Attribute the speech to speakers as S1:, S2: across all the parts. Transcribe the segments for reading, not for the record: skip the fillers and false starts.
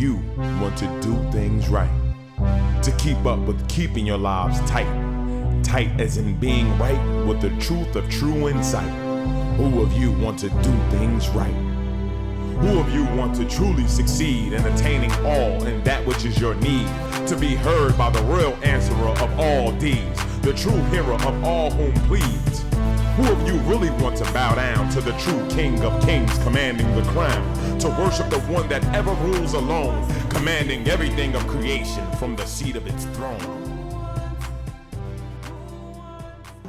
S1: you want to do things right? To keep up with keeping your lives tight. Tight as in being right with the truth of true insight. Who of you want to do things right? Who of you want to truly succeed in attaining all in that which is your need? To be heard by the real answerer of all deeds, the true hero of all whom pleads. Who of you really want to bow down to the true King of Kings commanding the crown? To worship the one that ever rules alone, commanding everything of creation from the seat of its throne.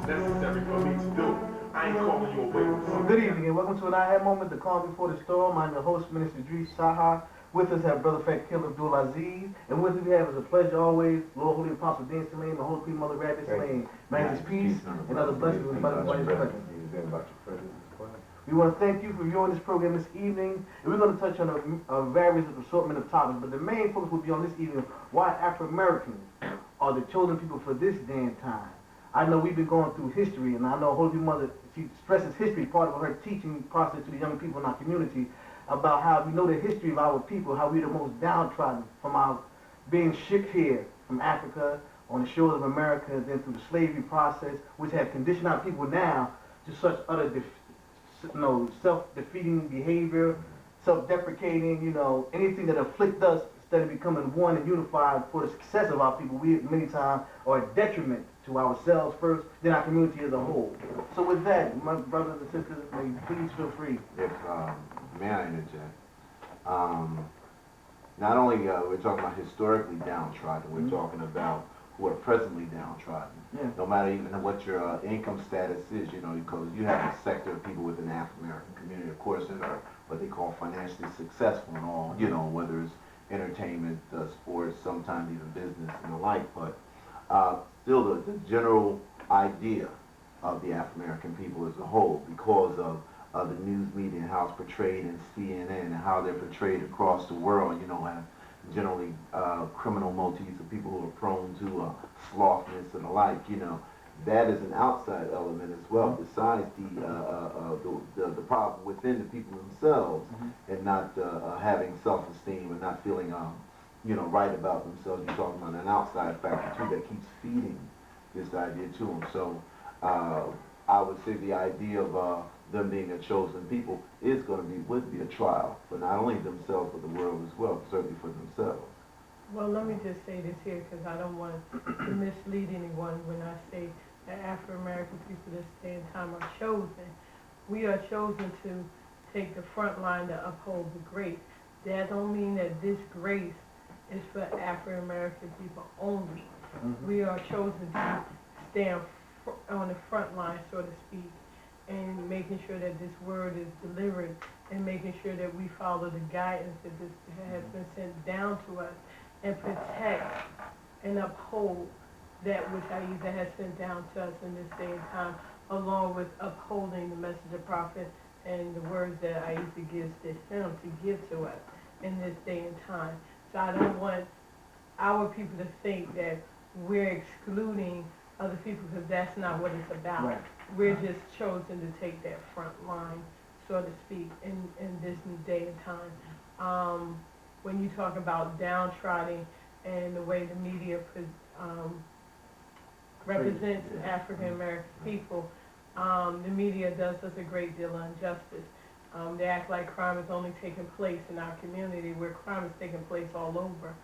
S1: Necessary for me to do. I ain't calling you away.
S2: Well, good evening and welcome to an I-Had moment, the calm before the storm. I'm your host, Minister Ahezaah. With us have Brother Fat Killer Abdul-Aziz. And with us we have, as a pleasure always, Lord Holy-Apostle Deen Saleem and Holy Queen Mother Rabbit Saleem. May His peace and other blessings with everybody's presence. We want to thank you for viewing this program this evening. And we're going to touch on a various assortment of topics, but the main focus will be on this evening, why Afro-Americans are the chosen people for this day and time. I know we've been going through history, and I know Holy Mother, she stresses history, part of her teaching process to the young people in our community, about how we know the history of our people, how we're the most downtrodden from our being shipped here from Africa, on the shores of America, and then through the slavery process, which have conditioned our people now to such utter, self-defeating behavior, self-deprecating, anything that afflicts us, instead of becoming one and unified for the success of our people, we many times are a detriment to ourselves first, then our community as a whole. So with that, my brothers and sisters, may you please feel free.
S3: Yes, may I interject? Not only we're talking about historically downtrodden, we're talking about who are presently downtrodden.
S2: Yeah.
S3: No matter even what your income status is, because you have a sector of people within the African-American community, of course, that are what they call financially successful and all, whether it's entertainment, sports, sometimes even business and the like, but still the general idea of the African-American people as a whole, because of the news media and how it's portrayed in CNN and how they're portrayed across the world, have generally criminal motives of people who are prone to slothfulness and the like, that is an outside element as well, besides the problem within the people themselves, and not having self-esteem and not feeling right about themselves. You're talking about an outside factor too that keeps feeding this idea to them. So I would say the idea of them being a chosen people is would be a trial for not only themselves but the world as well, certainly for themselves.
S4: Well, let me just say this here, because I don't want to mislead anyone when I say that Afro-American people this day and time are chosen. We are chosen to take the front line to uphold the grace. That don't mean that this grace is for Afro-American people only. We are chosen to stand on the front line, so to speak, and making sure that this word is delivered and making sure that we follow the guidance that this has been sent down to us and protect and uphold that which Ahezaah has sent down to us in this day and time, along with upholding the message of prophet and the words that Ahezaah gives to him to give to us in this day and time. So I don't want our people to think that we're excluding other people, because that's not what it's about.
S2: Right.
S4: We're just chosen to take that front line, so to speak, in this new day and time. When you talk about downtrodden and the way the media represents African American people, the media does us a great deal of injustice. They act like crime is only taking place in our community, where crime is taking place all over.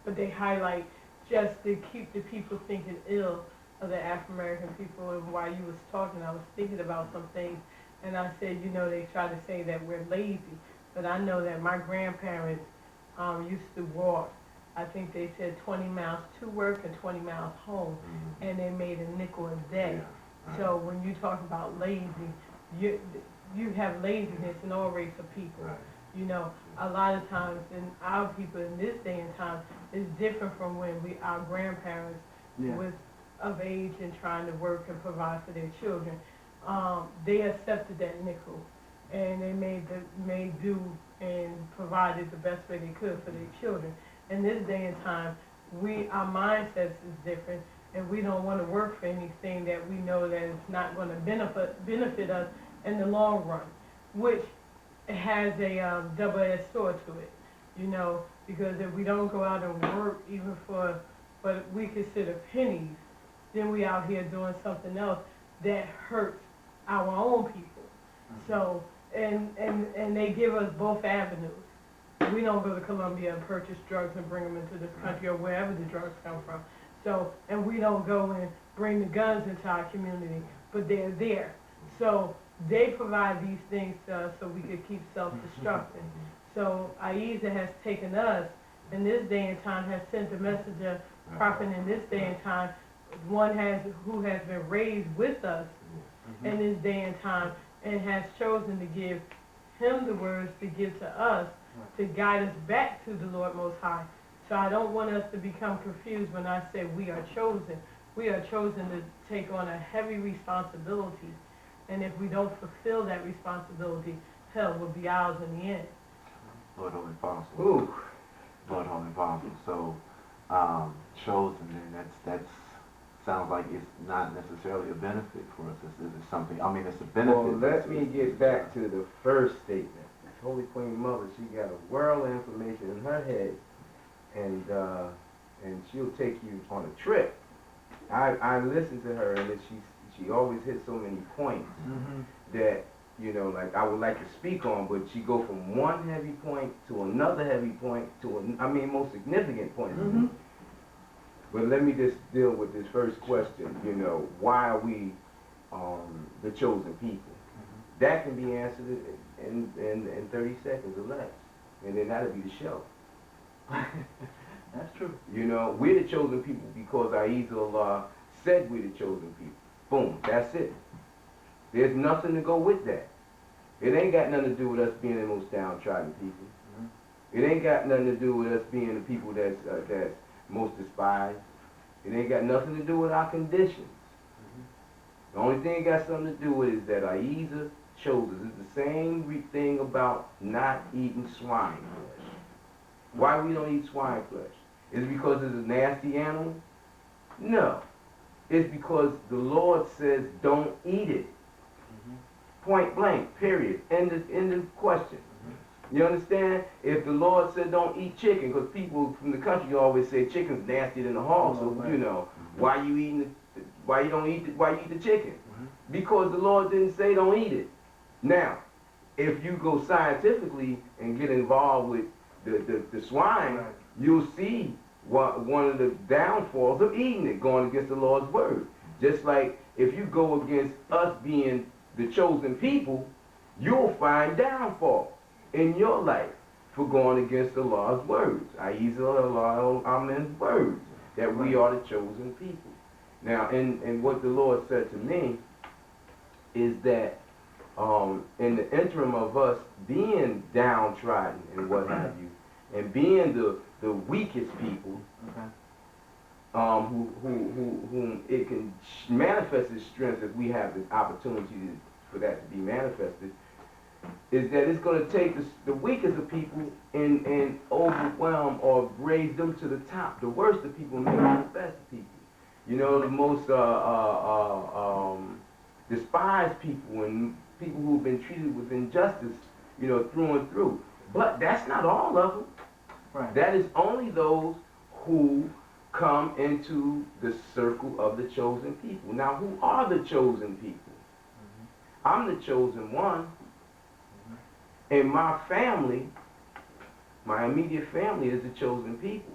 S4: But they highlight just to keep the people thinking ill of the African-American people. And while you was talking, I was thinking about some things, and I said, they try to say that we're lazy, but I know that my grandparents used to walk, I think they said 20 miles to work and 20 miles home, and they made a nickel a day. So when you talk about lazy, you have laziness in all race of people. A lot of times in our people in this day and time is different from when our grandparents was of age and trying to work and provide for their children. They accepted that nickel, and they made do and provided the best way they could for their children. In this day and time, our mindsets is different, and we don't want to work for anything that we know that is not going to benefit us in the long run, which has a double-edged sword to it. you know, because if we don't go out and work even for what we consider pennies, then we out here doing something else that hurts our own people. So, and they give us both avenues. We don't go to Colombia and purchase drugs and bring them into this country or wherever the drugs come from. So, and we don't go and bring the guns into our community, but they're there. So they provide these things to us so we could keep self-destructing. So Ahezaah has taken us in this day and time, has sent a messenger, prophet in this day and time, one who has been raised with us in this day and time, and has chosen to give him the words to give to us to guide us back to the Lord Most High. So I don't want us to become confused when I say we are chosen. We are chosen to take on a heavy responsibility, and if we don't fulfill that responsibility, hell will be ours in the end.
S3: Lord Holy-Apostle.
S5: Ooh.
S3: Lord Holy-Apostle. So, chosen, and that's sounds like it's not necessarily a benefit for us. Is it something? I mean, it's a benefit.
S5: Well, let me get back to the first statement. Holy Queen Mother, she got a world of information in her head, and she'll take you on a trip. I listen to her, and she always hits so many points that, you know, like I would like to speak on, but she go from one heavy point to another heavy point to most significant point. But let me just deal with this first question. You know, why are we the chosen people? That can be answered in 30 seconds or less, and then that'll be the show.
S2: That's true.
S5: You know, we're the chosen people because Ahezaah said we're the chosen people. Boom, that's it. There's nothing to go with that. It ain't got nothing to do with us being the most downtrodden people. It ain't got nothing to do with us being the people that's most despised. It ain't got nothing to do with our conditions. The only thing it got something to do with is that Ahezaah chose us. It's the same thing about not eating swine flesh. Why we don't eat swine flesh? Is it because it's a nasty animal? No. It's because the Lord says don't eat it. Point blank, period. End of question. You understand? If the Lord said don't eat chicken, because people from the country always say chicken's nastier than the hog, so you know, why you eat the chicken? Because the Lord didn't say don't eat it. Now, if you go scientifically and get involved with the swine, you'll see one of the downfalls of eating it, going against the Lord's word. Just like if you go against us being the chosen people, you'll find downfall in your life for going against the Lord's words. Ahezaah, Amen's words, that we are the chosen people. Now, and what the Lord said to me is that in the interim of us being downtrodden and what have you, and being the weakest people, whom it can manifest its strength if we have this opportunity for that to be manifested, is that it's going to take the weakest of people and overwhelm or raise them to the top. The worst of people make the best of people. You know, the most despised people and people who've been treated with injustice, you know, through and through. But that's not all of them.
S2: Right.
S5: That is only those who come into the circle of the chosen people. Now, who are the chosen people? I'm the chosen one. And my family, my immediate family, is the chosen people.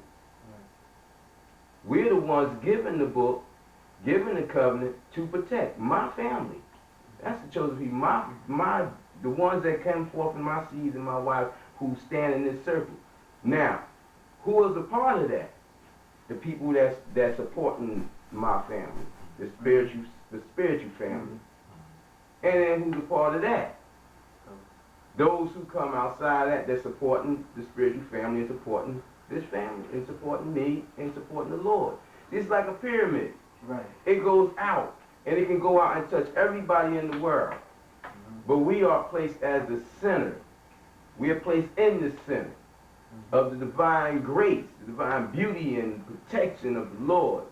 S5: We're the ones given the book, given the covenant to protect my family. That's the chosen people. The ones that came forth in my seeds and my wife who stand in this circle. Now, who is a part of that? The people that's supporting my family, the spiritual family. And then who's a part of that? Those who come outside that, they're supporting the spiritual family and supporting this family and supporting me and supporting the Lord. It's like a pyramid.
S2: Right.
S5: It goes out, and it can go out and touch everybody in the world. But we are placed as the center. We are placed in the center of the divine grace, the divine beauty and protection of the Lord,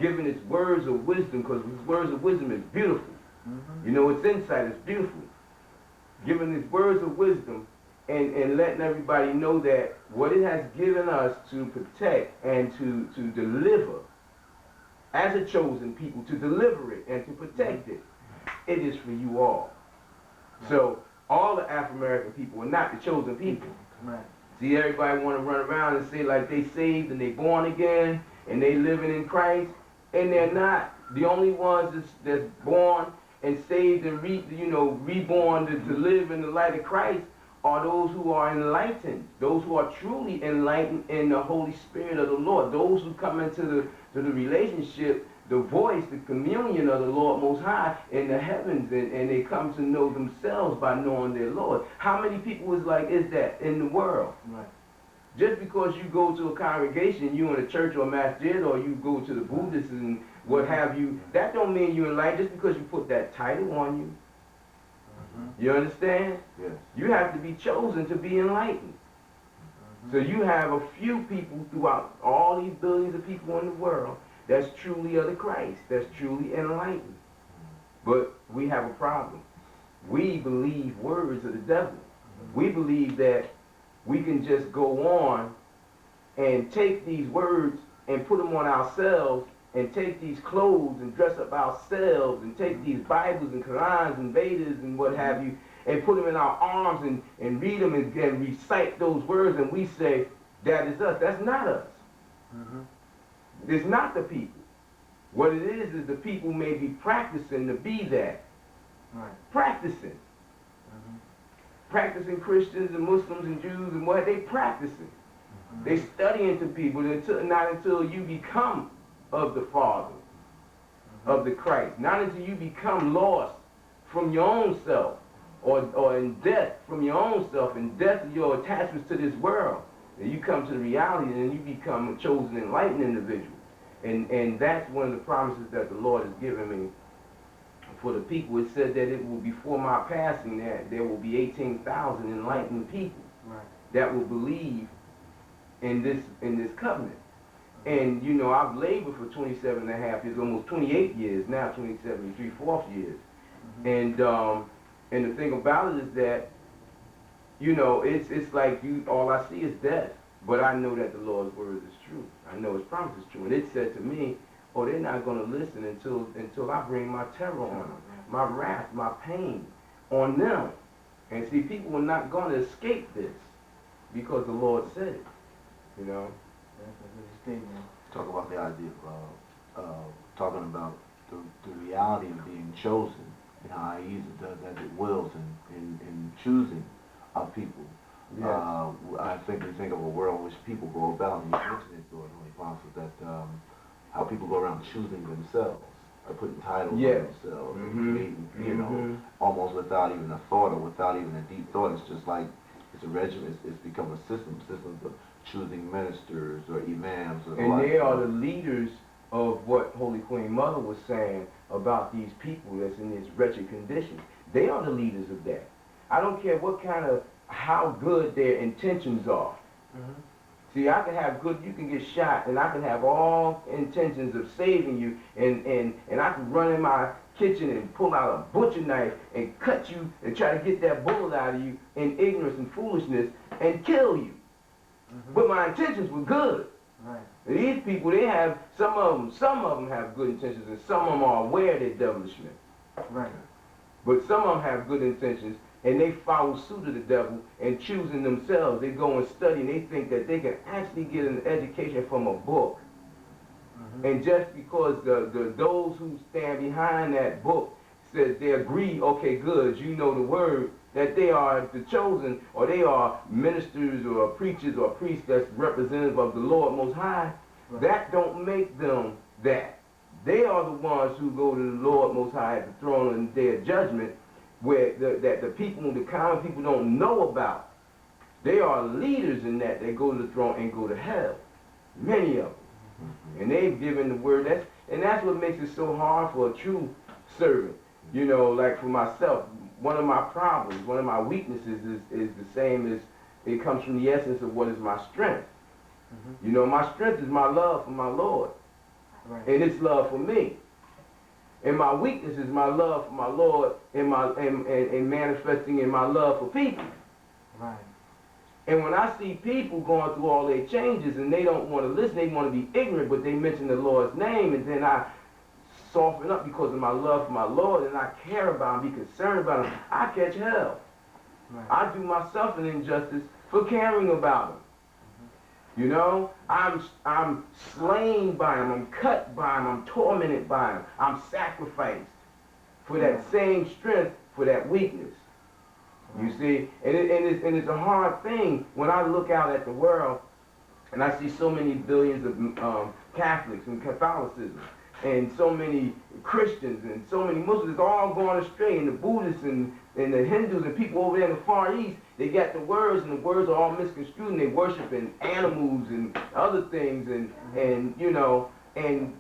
S5: giving His words of wisdom, because His words of wisdom is beautiful. You know, its insight is beautiful. Giving His words of wisdom and letting everybody know that what it has given us to protect and to deliver as a chosen people, to deliver it and to protect it, it is for you all. So all the Afro-American people are not the chosen people.
S2: Right.
S5: See, everybody want to run around and say like they saved and they born again and they living in Christ, and they're not. The only ones that's born and saved and reborn to live in the light of Christ are those who are enlightened, those who are truly enlightened in the Holy Spirit of the Lord, those who come into the relationship, the voice, the communion of the Lord Most High in the heavens, and they come to know themselves by knowing their Lord. How many people is that in the world?
S2: Right.
S5: Just because you go to a congregation, you in a church or a masjid, or you go to the Buddhists and what have you, that don't mean you enlightened just because you put that title on you. You understand?
S3: Yes.
S5: You have to be chosen to be enlightened. So you have a few people throughout all these billions of people in the world that's truly of the Christ, that's truly enlightened. But we have a problem. We believe words of the devil. We believe that we can just go on and take these words and put them on ourselves, and take these clothes and dress up ourselves, and take these Bibles and Qurans and Vedas and what have you, and put them in our arms and read them and recite those words, and we say, that is us. That's not us. It's not the people. What it is the people may be practicing to be that.
S2: Right.
S5: Practicing. Practicing Christians and Muslims and Jews and what they practicing. They studying to people not until you become of the Father, of the Christ. Not until you become lost from your own self, or in death from your own self, and death of your attachments to this world. And you come to the reality, and you become a chosen, enlightened individual. And that's one of the promises that the Lord has given me for the people. It said that it will, before my passing, that there will be 18,000 enlightened people that will believe in this covenant. And, you know, I've labored for 27 and a half years, almost 28 years, now 27, 3/4 years. And the thing about it is that, you know, it's like all I see is death. But I know that the Lord's word is true. I know his promise is true. And it said to me, oh, they're not going to listen until I bring my terror on them, my wrath, my pain on them. And see, people are not going to escape this because the Lord said it, you know.
S2: That's a good statement.
S3: Talk about the idea of talking about the reality of being chosen, and how Ahezaah does as it wills in choosing of people.
S5: Yes.
S3: I think we think of a world in which people go about, and you mentioned it, Lord Holy-Apostle, that how people go around choosing themselves, or putting titles on themselves, you know, almost without even a thought or without even a deep thought. It's just like it's a regimen. It's become a system of choosing ministers or imams. Or
S5: and they are the leaders of what Holy Queen Mother was saying about these people that's in this wretched condition. They are the leaders of that. I don't care how good their intentions are. See, I can have good, you can get shot, and I can have all intentions of saving you, and I can run in my kitchen and pull out a butcher knife and cut you and try to get that bullet out of you in ignorance and foolishness and kill you. But my intentions were good.
S2: Right.
S5: And these people, they have, some of them have good intentions, and some of them are aware of their devilishment.
S2: Right.
S5: But some of them have good intentions, and they follow suit of the devil and choosing themselves. They go and study, and they think that they can actually get an education from a book. And just because those who stand behind that book says they agree, okay, good, you know the word, that they are the chosen, or they are ministers or preachers or priests that's representative of the Lord Most High, that don't make them that. They are the ones who go to the Lord Most High at the throne on the day of judgment, where that the people, the common people don't know about. They are leaders in that. They go to the throne and go to hell. Many of them. And they've given the word. That's what makes it so hard for a true servant. You know, like for myself, one of my problems, one of my weaknesses is the same as, it comes from the essence of what is my strength. You know, my strength is my love for my Lord.
S2: Right.
S5: And it's love for me. And my weakness is my love for my Lord and manifesting in my love for people.
S2: Right.
S5: And when I see people going through all their changes and they don't want to listen, they want to be ignorant, but they mention the Lord's name, and then I soften up because of my love for my Lord, and I care about him, be concerned about him, I catch hell.
S2: Right.
S5: I do myself an injustice for caring about him. You know, I'm slain by him, I'm cut by him, I'm tormented by him, I'm sacrificed for that same strength, for that weakness. You see, and it's a hard thing when I look out at the world and I see so many billions of Catholics and Catholicism, and so many Christians and so many Muslims all going astray, and the Buddhists and the Hindus and people over there in the Far East, they got the words, and the words are all misconstrued, and they worshiping animals and other things, and you know, and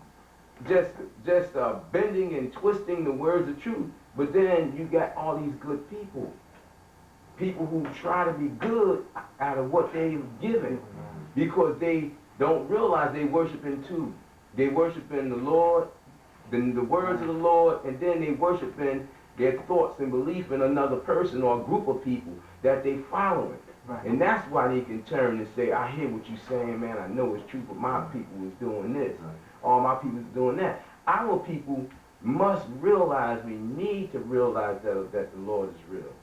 S5: just bending and twisting the words of truth. But then you got all these good people who try to be good out of what they've given, because they don't realize they worshiping two. They worshiping the Lord, the words of the Lord, and then they worshiping their thoughts and belief in another person or a group of people that they following.
S2: Right.
S5: And that's why they can turn and say, I hear what you're saying, man, I know it's true, but my people is doing this.
S3: Right.
S5: All my people is doing that. Our people must realize, we need to realize that the Lord is real.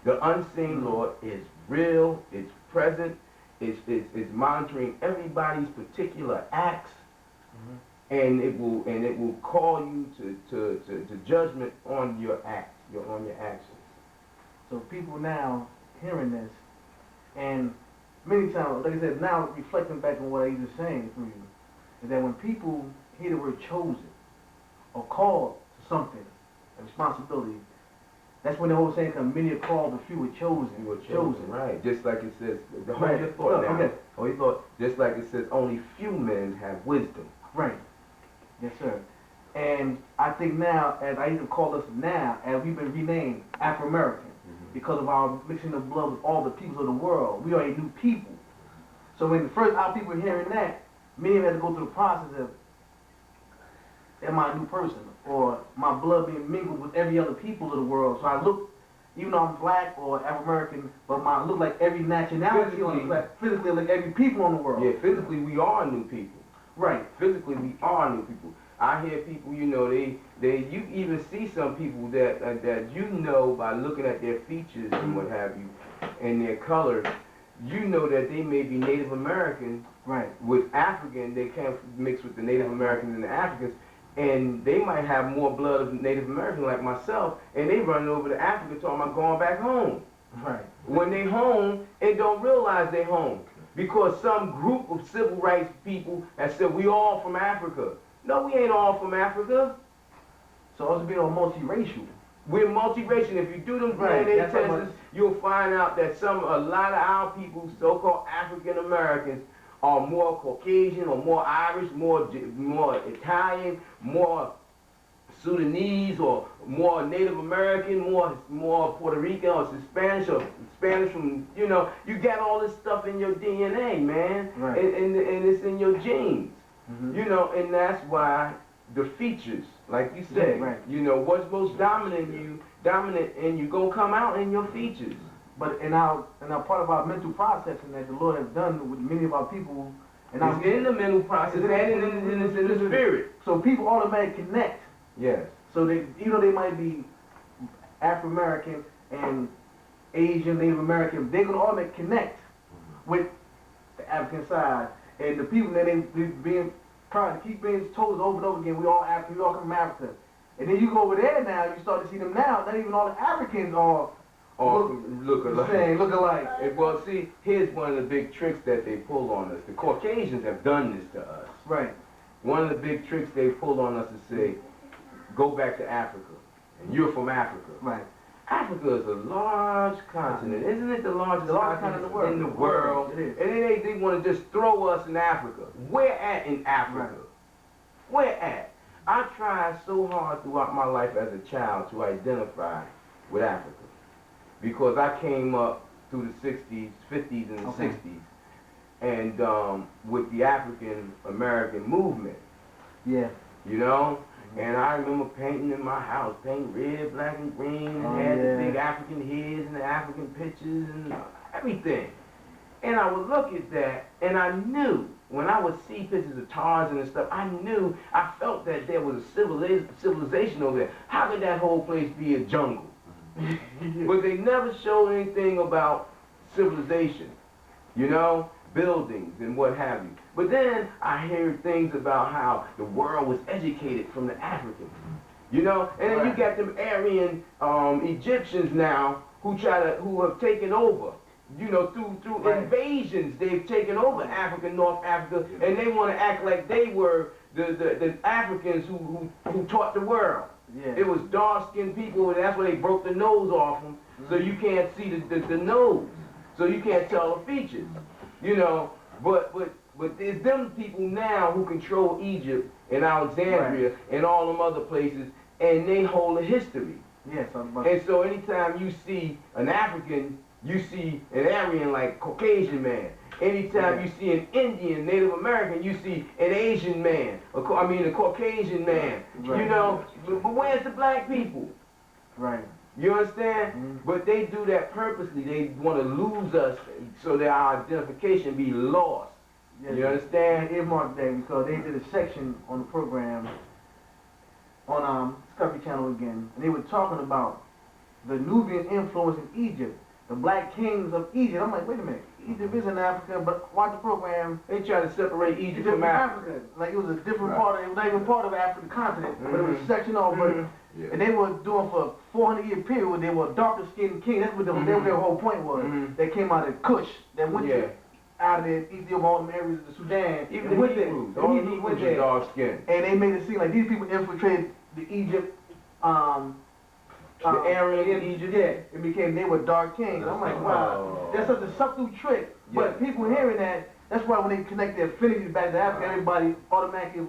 S5: The unseen Lord is real, it's present, it's monitoring everybody's particular acts, and it will call you to judgment on your acts, on your actions.
S2: So people now hearing this, and many times, like I said, now reflecting back on what I was saying through you, is that when people hear the word chosen or called to something, a responsibility, that's when the whole saying comes, many are called, but few are chosen.
S5: You were chosen, right? Just like it says, hold your thought
S2: Oh,
S5: now.
S2: okay.
S5: Hold your thought. Just like it says, only few men have wisdom.
S2: Right. Yes, sir. And I think now, as I even call us now, as we've been renamed Afro-American, because of our mixing of blood with all the peoples of the world, we are a new people. So when the first our people hearing that, many of them had to go through the process of, am I a new person? Or my blood being mingled with every other people of the world. So I look, even though I'm black or Afro-American, but I look like every nationality on the planet, physically like every people on the world.
S5: Yeah, physically we are new people.
S2: Right.
S5: Physically we are new people. I hear people, you know, you even see some people that you know by looking at their features and what have you, and their color, you know that they may be Native American.
S2: Right.
S5: With African, they can't mix with the Native Americans and the Africans, and they might have more blood of Native American like myself, and they run over to Africa talking about going back home.
S2: Right.
S5: When they home, and don't realize they home, because some group of civil rights people have said we all from Africa. No, we ain't all from Africa.
S2: So also being all multiracial.
S5: We're multiracial. If you do them
S2: Right,
S5: DNA
S2: that's how much-
S5: tests, you'll find out that a lot of our people, so-called African Americans, are more Caucasian or more Irish, more Italian, more Sudanese, or more Native American, more Puerto Rican or Spanish from, you know, you got all this stuff in your DNA, man,
S2: Right.
S5: and it's in your genes.
S2: Mhm.
S5: You know, and that's why the features, like you said,
S2: Right.
S5: you know, what's most dominant in you gonna come out in your features.
S2: But in our part of our mental processing that the Lord has done with many of our people, and
S5: It's in the mental process and it's in the spirit.
S2: So people automatically connect.
S5: Yes.
S2: So they, even though they might be Afro American and Asian, Native American, they're gonna automatically connect with the African side. And the people that they being proud to keep being told over and over again, we all African, we all come from Africa. And then you go over there now, you start to see them now, not even all the Africans are
S5: Look alike.
S2: look alike.
S5: Well, see, here's one of the big tricks that they pull on us. The Caucasians have done this to us.
S2: Right.
S5: One of the big tricks they pulled on us is say, go back to Africa, and you're from Africa.
S2: Right.
S5: Africa is a large continent, isn't it? The largest continent in the world.
S2: It is.
S5: And they want to just throw us in Africa. Where at in Africa?
S2: Right.
S5: Where at? I tried so hard throughout my life as a child to identify with Africa, because I came up through the 60s, 50s, and the 60s, and with the African American movement.
S2: Yeah.
S5: You know? And I remember painting in my house, painting red, black, and green, and had the big African heads and the African pictures and everything. And I would look at that, and I knew, when I would see pictures of Tarzan and stuff, I felt that there was a civilization over there. How could that whole place be a jungle? But they never showed anything about civilization, you know, buildings and what have you. But then I heard things about how the world was educated from the Africans, you know, and then you got them Aryan Egyptians now who have taken over. You know, through invasions, they've taken over Africa, North Africa, and they want to act like they were the Africans who taught the world. Yeah. It was dark-skinned people, and that's why they broke the nose off them, so you can't see the nose, so you can't tell the features. You know, but there's them people now who control Egypt and Alexandria and all them other places, and they hold a history.
S2: Yes,
S5: and so anytime you see an African, you see an Aryan, like Caucasian man. Anytime you see an Indian, Native American, you see an Asian man. A Caucasian man. Right. You know, but where's the black people?
S2: Right.
S5: You understand? But they do that purposely. They want to lose us so that our identification be lost. Yes, you understand?
S2: They earmarked that because they did a section on the program on Discovery Channel again, and they were talking about the Nubian influence in Egypt. The black kings of Egypt. I'm like, wait a minute, Egypt is in Africa, but watch the program.
S5: They try to separate Egypt from Africa.
S2: Like it was a different part of it, was not even part of the African continent, but it was a section off. And they were doing for a 400-year period, they were darker skinned king. That's what their whole point was. They came out of Kush, that went out of the Ethiopia, all them areas of the Sudan.
S5: Even the Hebrews, all the Hebrews were dark skinned.
S2: And they made it seem like these people infiltrated the Egypt,
S5: the Aryan in Egypt.
S2: Yeah, they were dark kings. I'm like, wow, that's such a subtle trick. But people hearing that, that's why when they connect their affinities back to Africa, everybody automatically,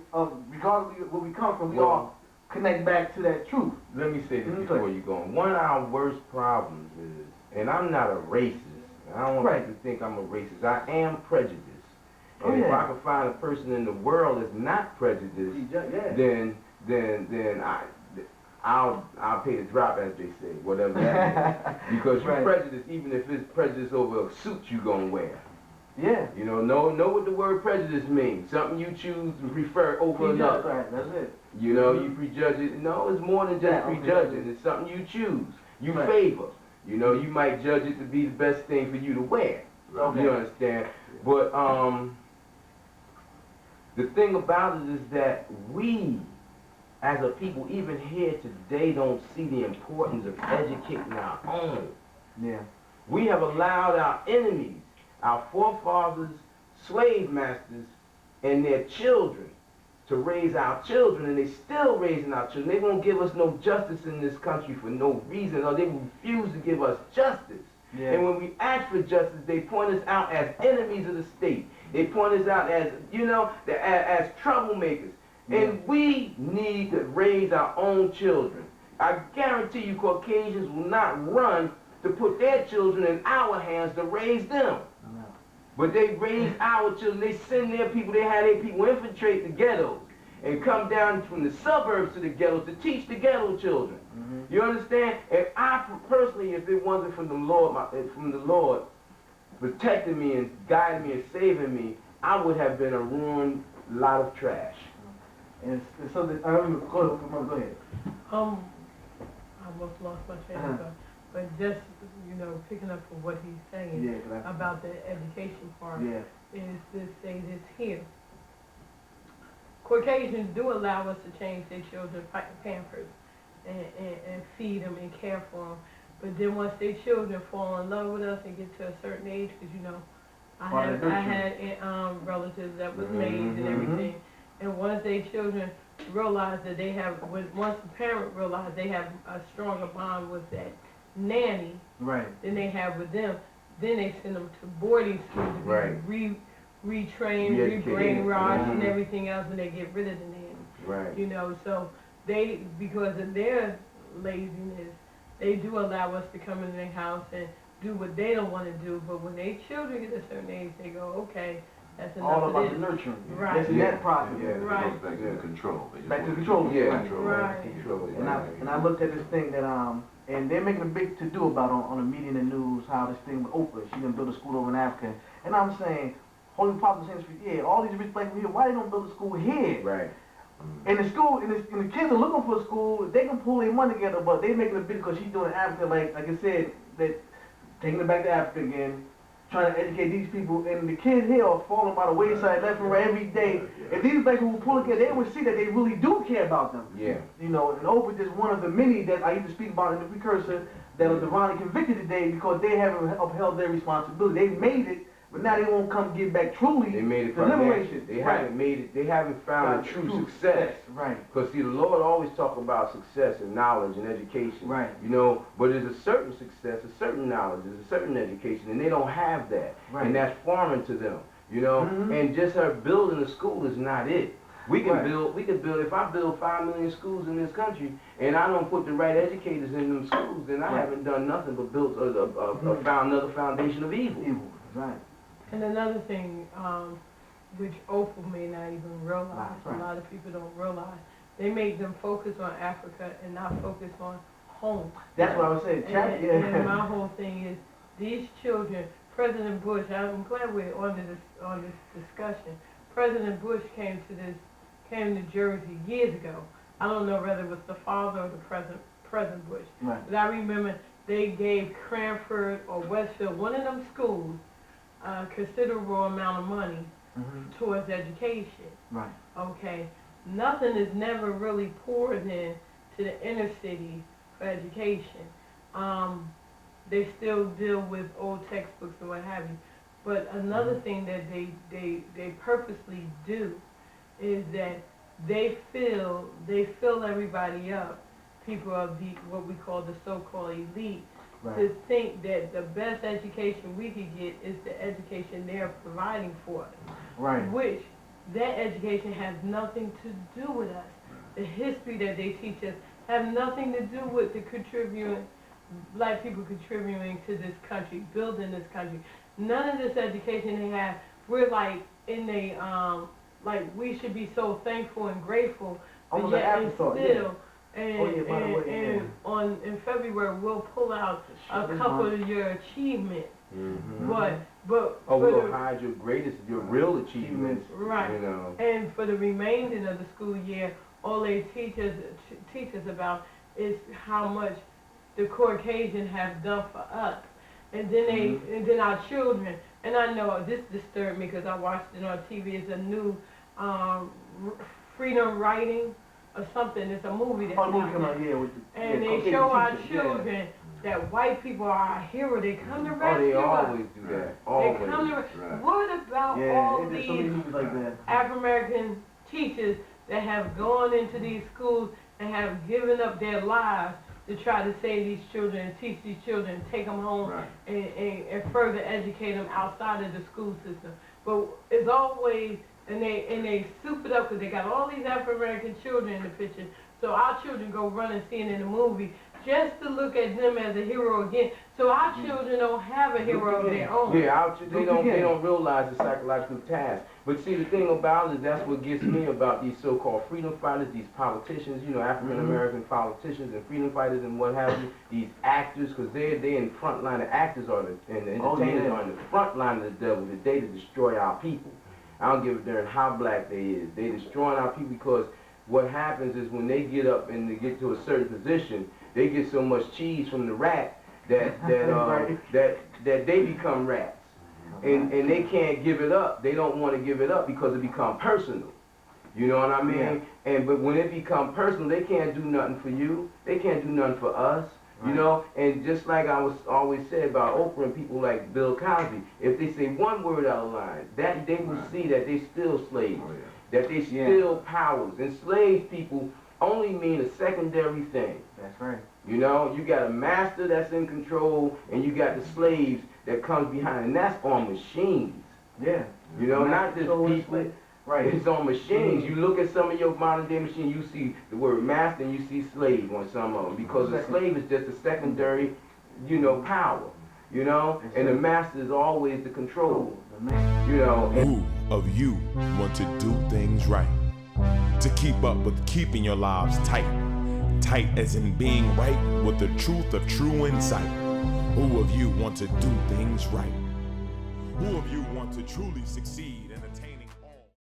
S2: regardless of where we come from, we all connect back to that truth.
S5: Let me say this before you go on. One of our worst problems is, and I'm not a racist, I don't want people to think I'm a racist, I am prejudiced. And if I can find a person in the world that's not prejudiced, then I'll pay the drop, as they say, whatever that is. Because you're prejudiced, even if it's prejudice over a suit you gonna wear.
S2: Yeah.
S5: You know what the word prejudice means. Something you choose and prefer over another.
S2: Right, that's it.
S5: You know, you prejudge it. No, it's more than just prejudging. It's something you choose. You favor. You know, you might judge it to be the best thing for you to wear. Okay. You understand? But the thing about it is that we, as a people, even here today, don't see the importance of educating our own.
S2: Yeah.
S5: We have allowed our enemies, our forefathers, slave masters, and their children to raise our children, and they still raising our children. They won't give us no justice in this country for no reason, or they refuse to give us justice. Yeah. And when we ask for justice, they point us out as enemies of the state. They point us out as, you know, as troublemakers. Yeah. And we need to raise our own children. I guarantee you Caucasians will not run to put their children in our hands to raise them. No. But they raise our children. They send their people, they have their people infiltrate the ghettos and come down from the suburbs to the ghettos to teach the ghetto children. You understand? And I personally, if it wasn't from the Lord protecting me and guiding me and saving me, I would have been a ruined lot of trash.
S2: And so that, go ahead.
S4: I almost lost my train of thought, but just, you know, picking up from what he's saying about the education part, is to say this here. Caucasians do allow us to change their children Pampers and feed them and care for them, but then once their children fall in love with us and get to a certain age, because you know, I had relatives that was made and everything. And once their children realize that they have, once the parent realizes they have a stronger bond with that nanny than they have with them, then they send them to boarding schools to be retrained, re-brainwashed, and everything else, and they get rid of the nanny. You know, so they, because of their laziness, they do allow us to come into their house and do what they don't want to do, but when their children get a certain age, they go, okay, that's enough.
S2: All about the nurturing. That's that process.
S3: It goes back to the control.
S2: Back to the control.
S3: Control.
S2: And I looked at this thing that and they're making a big to-do about on the media and the news how this thing with Oprah, she done built a school over in Africa, And I'm saying, Holy Apostle Deen Saleem, yeah, all these rich black people here, why they don't build a school here?
S5: Right.
S2: And the school, and the kids are looking for a school, they can pull their money together, but they making a bid because she's doing Africa, like I said, that taking it back to Africa again, trying to educate these people, and the kids here are falling by the wayside left and right every day. If these black people pull together, they would see that they really do care about them.
S5: Yeah.
S2: You know, and Oprah is one of the many that I used to speak about in the precursor that are divinely convicted today because they haven't upheld their responsibility. They made it, but now they won't come get back truly.
S5: They made it
S2: the liberation.
S5: They haven't made it. They haven't found a true success.
S2: Right.
S5: Because see, the Lord always talk about success and knowledge and education.
S2: Right.
S5: You know, but there's a certain success, a certain knowledge, there's a certain education, and they don't have that,
S2: Right.
S5: and that's foreign to them. You know, and just her building a school is not it. We can build. We can build. If I build 5 million schools in this country, and I don't put the right educators in them schools, then I haven't done nothing but built found another foundation of evil.
S2: Right.
S4: And another thing, which Oprah may not even realize,
S2: Right.
S4: a lot of people don't realize, they make them focus on Africa and not focus on home.
S2: That's what I was saying.
S4: And my whole thing is, these children, President Bush, I'm glad we're on this discussion. President Bush came to Jersey years ago. I don't know whether it was the father or the President Bush.
S2: Right.
S4: But I remember they gave Cranford or Westfield, one of them schools, a considerable amount of money towards education.
S2: Right.
S4: Okay. Nothing is never really poured in to the inner city for education. They still deal with old textbooks and what have you. But another thing that they purposely do is that they fill everybody up, people of what we call the so-called elite, to think that the best education we could get is the education they're providing for us.
S2: Right.
S4: Which that education has nothing to do with us. The history that they teach us have nothing to do with the black people contributing to this country, building this country. None of this education they have, we're like in a like we should be so thankful and grateful, but yet and still. And in February we'll pull out a couple of your achievements, but
S5: we'll hide your real achievements,
S4: right?
S5: You know. And
S4: for the remainder of the school year, all they teach us about is how much the Caucasian have done for us, and then and then our children. And I know this disturbed me because I watched it on TV. It's a new freedom writing or something. It's a movie that's and they show our children that white people are our hero. They come to rescue us.
S5: They always do that. Always.
S4: They come to What about all these African American teachers that have gone into these schools and have given up their lives to try to save these children and teach these children, take them home and further educate them outside of the school system? But it's always, and they soup it up because they got all these African American children in the picture. So our children go run and see it in the movie just to look at them as a hero again. So our children don't have a hero of their own.
S5: Yeah, they don't realize the psychological task. But see, the thing about it is that's what gets me about these so-called freedom fighters, these politicians, you know, African American politicians and freedom fighters and what have you, these actors, because they're in the front line. The actors are and the entertainers are in the front line of the devil today to destroy our people. I don't give a darn how black they is. They destroying our people because what happens is when they get up and they get to a certain position, they get so much cheese from the rat that they become rats, and they can't give it up. They don't want to give it up because it becomes personal. You know what I mean? But when it becomes personal, they can't do nothing for you. They can't do nothing for us. You know, and just like I was always said about Oprah and people like Bill Cosby, if they say one word out of line, that they will see that they still slaves, that they still powers. Enslaved people only mean a secondary thing.
S2: That's right.
S5: You know, you got a master that's in control, and you got the slaves that comes behind, and that's on machines.
S2: Yeah.
S5: You know, not just people. Right. It's on machines. You look at some of your modern day machines, you see the word master and you see slave on some of them, because the slave is just a secondary, you know, power. You know, and the master is always the control. You know.
S1: Who of you want to do things right? To keep up with keeping your lives tight. Tight as in being right with the truth of true insight. Who of you want to do things right? Who of you want to truly succeed and attain